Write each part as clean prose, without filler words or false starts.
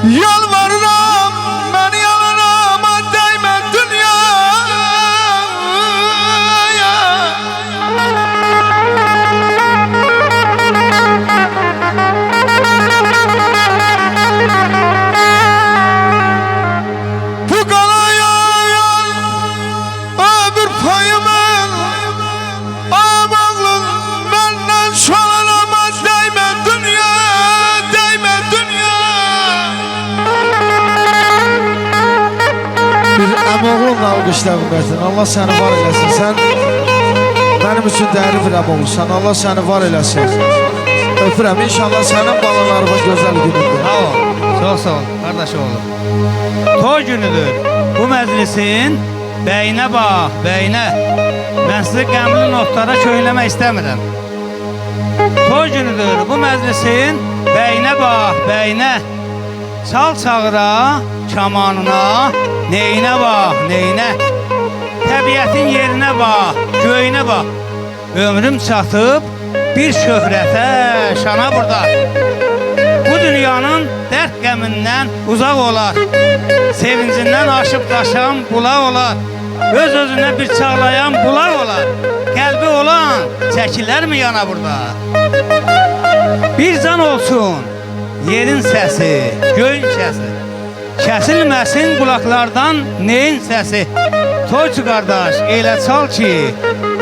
Yalvarıram beni yalanama değme dünyaya. Bu kalaya ömür payımın ağabağlım benden çalanama değme dünya, değme dünya. Bir əmoğlunla alqışlar versin. Allah səni var eləsin. Sən benim üçün dəyərli bir əmoğlusan. Allah səni var eləsin. Öpürəm. İnşallah sənin balalarımın gözəl günüdür. Sağ ol. Çok sağ ol kardeşim oğlum. Toy günüdür. Bu məclisin bəyinə bax, bəyinə. Ben sizi qəmli notlara köynəmək istəmirəm. Toy günüdür. Bu məclisin bəyinə bax, bəyinə. Çal çağıra, kamanına, neyinə bax, neyinə. Təbiətin yerinə bax, göyünə bax. Ömrüm çatıb bir şöhrətə, şana burada. Bu dünyanın dərd qəmindən uzaq olar. Sevincindən aşıb qaşan bulaq olar. Öz-özünə bir çağlayan bulaq olar. Qəlbi olan çəkilər mi yana burada? Bir can olsun yerin səsi, göyün səsi. Kəsilməsin qulaqlardan neyin səsi. Toyçu qardaş elə çal ki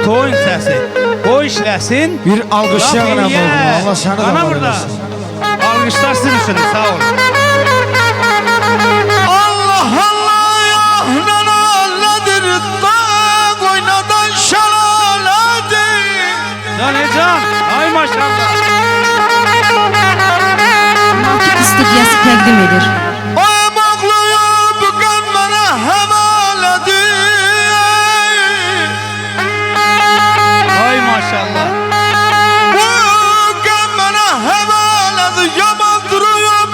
toyun səsi. O işləsin. Bir alqışlayalım əmoğluna. Allah səni də var eləsin. Alqışlar sizin üçün, sağ olun. Allah Allah ya nanalladır da oynadan şalaladır. Can, ay maşallah. Romantik istudiyası təqdim edir. O əmoğluyu bu qan mənə həvaladır. Ay maşallah. Bu qan mənə həvaladır. Yaman duruyub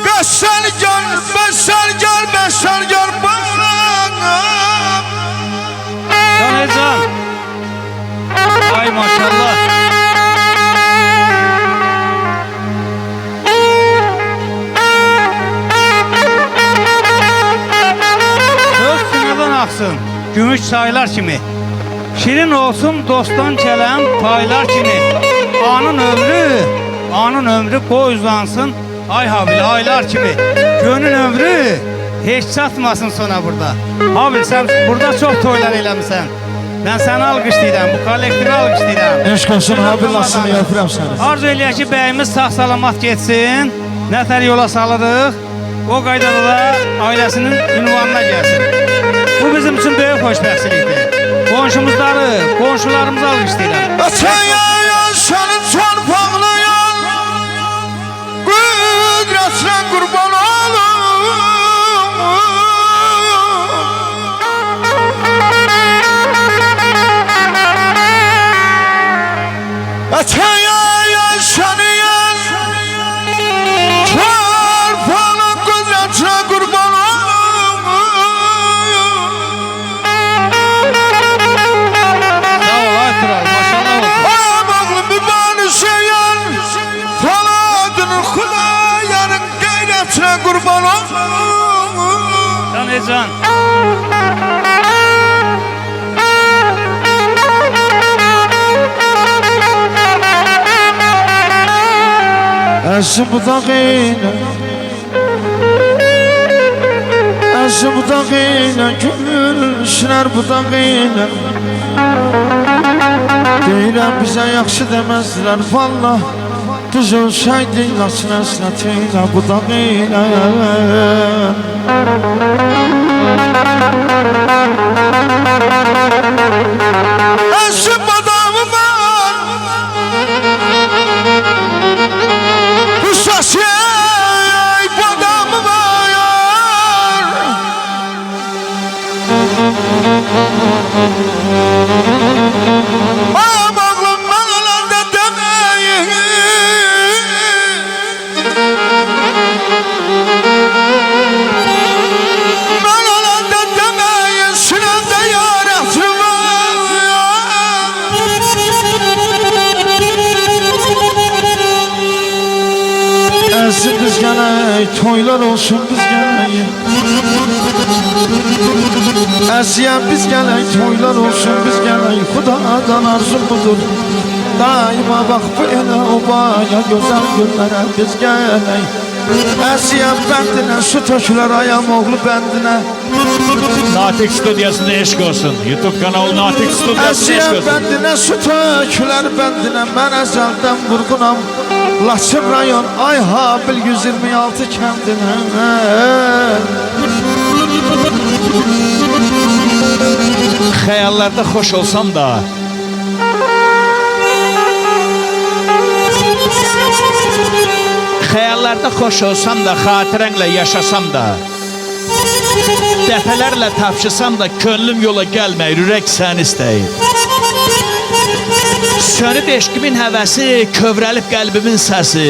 qəşərgər, bəşərgər, bəşərgər bağlam. Can. Ay maşallah. Söz sınırdan aksın, gümüş çaylar kimi. Şirin olsun dostdan gələn paylar kimi. Anın ömrü boy uzansın, ay habil aylar kimi. Gönül ömrü hiç çatmasın sona burada. Habil sen burada çok toylar eləmişsən. Ben səni alqışlayıram, bu kollektivi alqışlayıram. Eşq olsun, habilasını öpürəm səni. Arzu eləyək ki, bəyimiz sağ-salamat getsin. Nətər yola salırıq. O qaydada da ailəsinin ünvanına gəlsin. Bu bizim üçün böyük xoşbəxtçilikdir. Qonşumuzları, qonşularımızı alqışlayıram. Ötəyə yaşanın çarpaqlayan qüdrətinə qurban olum. Ötəyə yaşanıyan çarpaqlayan qüdrətinə qurban olum. Sağ ol, ay kral, maşallah olsun. Ağabağlı mübani şeyyan Faladının Xudayanın qeyrətinə qurban olum. Can. Əzi budağıyla Əzi budağıyla Gülüşlər budağıyla Deyirəm bizə yaxşı deməzlər Vallah düz olsaydı Nasıl əsnətiylə budağıyla Əzi budağımı var Bu səsiy budağımı var Ağabağlım mən öləndə deməyin Mən öləndə deməyin Sinəmdə yarətli var biz gələk, toylar olsun biz gələk. Əsiyəm biz gələk, toylar olsun biz gələk. Xudadan arzum budur, daima bax bu elə obaya, gözəl günlərə biz gələk. Əsiyəm bəndinə, su tökülər ayam oğlu bəndinə. Natiq Studiyası'nda eşk olsun. YouTube kanalı Natiq Studiyası'nda eşk Əsiyəm olsun. bəndinə, su tökülər bəndinə. Mən əzəldən vurğunam Laçın rayon Ayhabil 126 kəndinə. Xəyallarda xoş olsam da, xəyallarda xoş olsam da, xatirənlə yaşasam da, dəfələrlə tapşısam da, könlüm yola gəlməyir, ürək səni istəyir. Sönüb eşqimin həvəsi, kövrəlib qəlbimin səsi.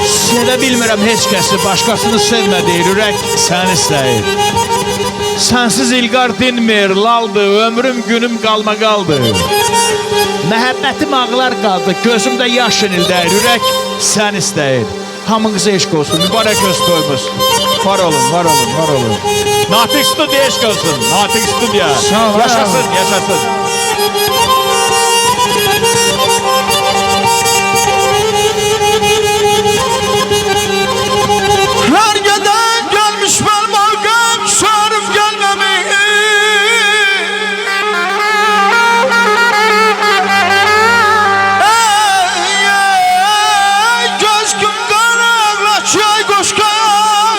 Sevə bilmirəm heç kəsi, başqasını sevmədir, ürək səni istəyir. Sənsiz ilqar dinmir, laldı, ömrüm günüm qalma qaldı. Məhəbbətim ağlar qaldı, gözümdə yaş inildəyir, ürək sən istəyir. Hamınıza eşq olsun, mübarək öz toyumuz. Var olun, var olun, var olun. Natiq Studiya eşq olsun, Natiq Studiya. Sağ ol, Yaşasın, yaşasın. Her geden gelmiş benim ağam, şarif gelmemiş. Ey göz kumdan ağlaç, ay koşkan.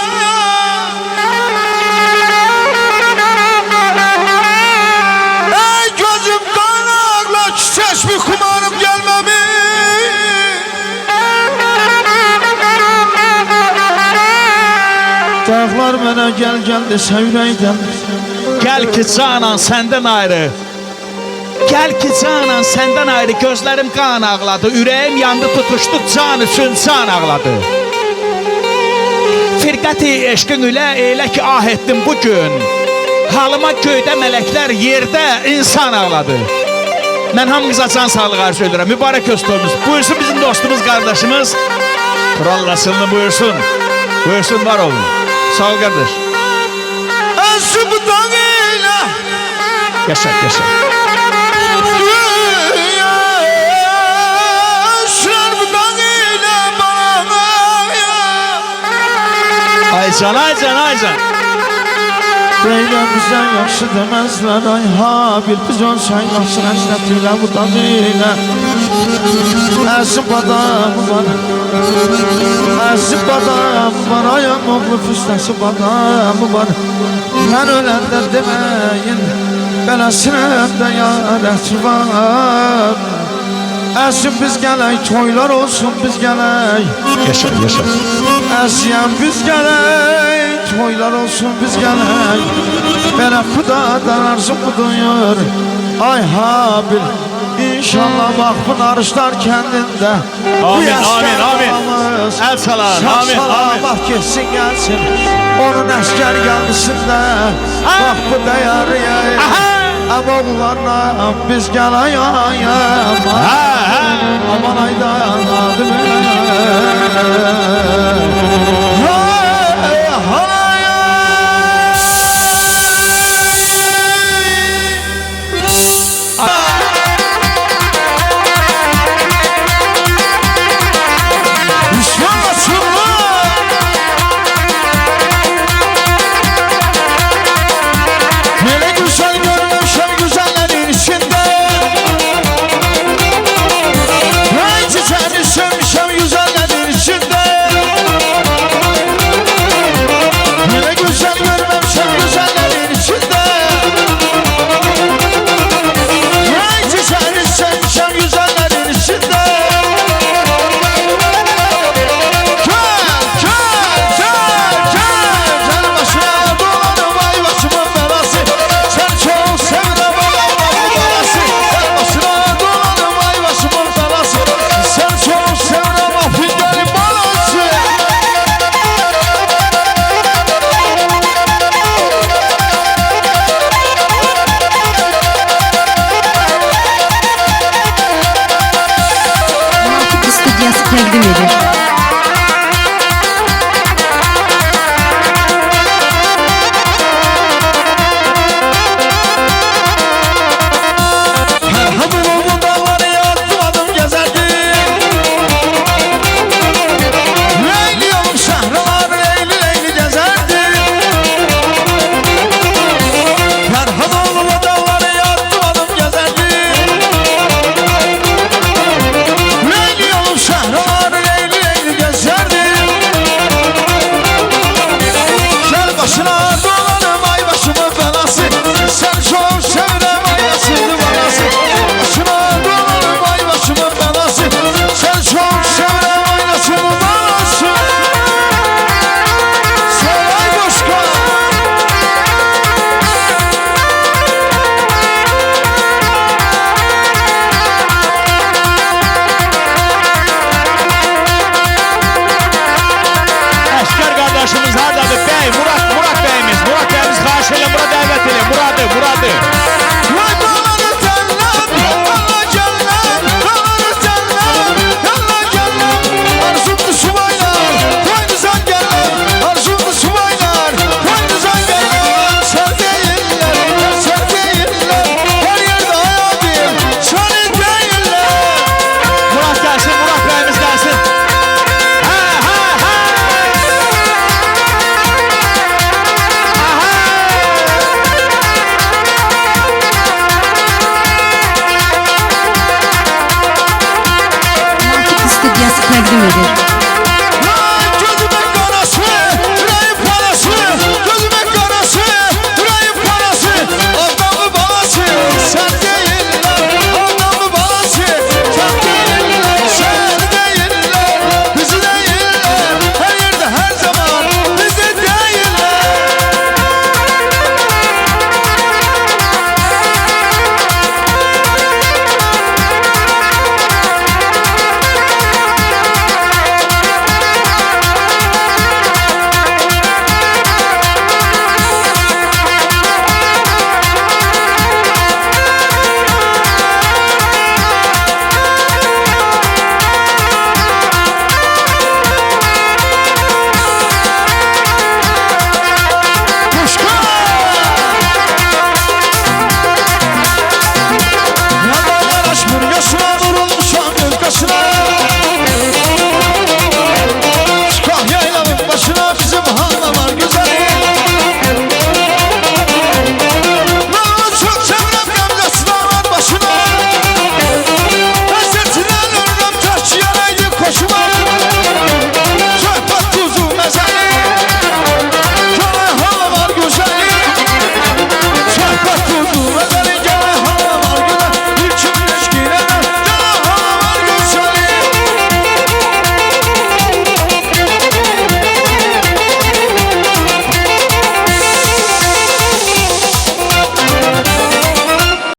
Ey gözüm kan ağlaç, çeşmi kumarım gelmemiş. Dağlar mənə gəl desə ürəkdən. Gəl ki canan səndən ayrı. Gəl ki canan səndən ayrı. Gözlərim qan ağladı. Ürəyim yandı tutuşdu. Can üçün can ağladı. Firqəti eşqin ilə elə ki ah etdim bugün. Halıma göydə mələklər, yerdə insan ağladı. Mən hamınıza can sağlığı arzu edirəm. Mübarək öz toyumuz. Buyursun bizim dostumuz, qardaşımız. Krallasını buyursun. Buyursun, var olun. Sağ ol kardeş. Əzubdan elə Yaşa, yaşa. Şərbudan elə bana. Aycan, Aycan, Aycan. Deylə bizə yaxşı deməzlər. Ay Habil biz olsan yaxşı nəşrət ilə budan elə. Əzib adamı var, əzib adamı var. Ayam oğlu füstəsi adamı var. Mən öləndə deməyin, beləsində yarət var. Əzib biz gələk, toylar olsun biz gələk. Yaşa, yaşa. Əziyəm biz gələk, toylar olsun biz gələk. Mənə xudadan arzum duyur. Ay Habil, İnşallah bak bu Narışlar kendinde. Amin, amin, amin. El salar, amin, amin. Bak geçsin gelsin. Onun asker gelmesinde. Bak bu dayarıya. Ama oğullarla biz gel ayağım. Aman aydan adım.